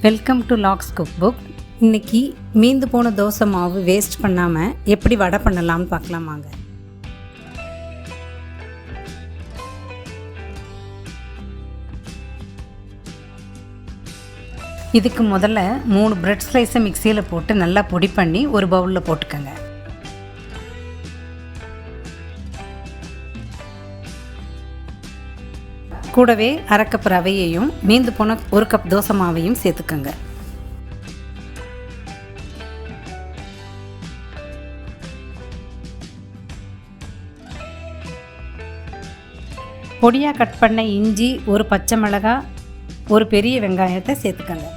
Welcome to lax cook book. இன்றைக்கி மீந்து போன தோசை மாவு வேஸ்ட் பண்ணாமல் எப்படி வடை பண்ணலாம்னு பார்க்கலாமாங்க. இதுக்கு முதல்ல 3 பிரெட் ஸ்லைஸை மிக்சியில் போட்டு நல்லா பொடி பண்ணி ஒரு பவுலில் போட்டுக்கோங்க. கூடவே அரை கப் ரவையையும் மீந்து போன 1 கப் தோசை மாவையும் சேர்த்துக்கோங்க. பொடியாக கட் பண்ண இஞ்சி, ஒரு பச்சை மிளகாய், ஒரு பெரிய வெங்காயத்தை சேர்த்துக்கோங்க.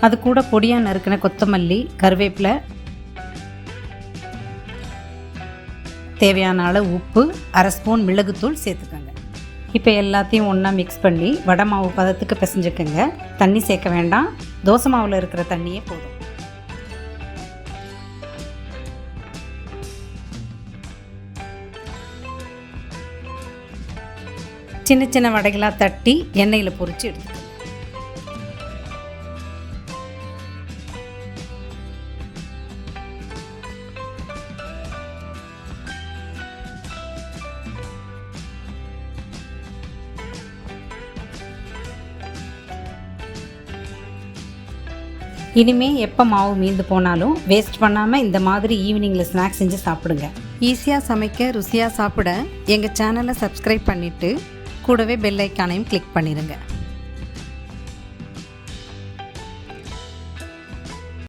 அது கூட பொடியாக நறுக்கின கொத்தமல்லி, கருவேப்பிலை, தேவையான அளவு உப்பு, அரை ஸ்பூன் மிளகுத்தூள் சேர்த்துக்கோங்க. இப்போ எல்லாத்தையும் ஒன்றா மிக்ஸ் பண்ணி வடை மாவு பதத்துக்கு பிசைஞ்சுக்கோங்க. தண்ணி சேர்க்க வேண்டாம், தோசை மாவில் இருக்கிற தண்ணியே போதும். சின்ன சின்ன வடைகளாக தட்டி எண்ணெயில் பொரித்து எடுத்துக்கோங்க. இனிமேல் எப்போ மாவு மீந்து போனாலும் வேஸ்ட் பண்ணாமல் இந்த மாதிரி ஈவினிங்கில் ஸ்நாக்ஸ் செஞ்சு சாப்பிடுங்க. ஈஸியாக சமைக்க, ருசியாக சாப்பிட எங்கள் சேனலை சப்ஸ்கிரைப் பண்ணிவிட்டு கூடவே பெல் ஐக்கானையும் கிளிக் பண்ணிடுங்க.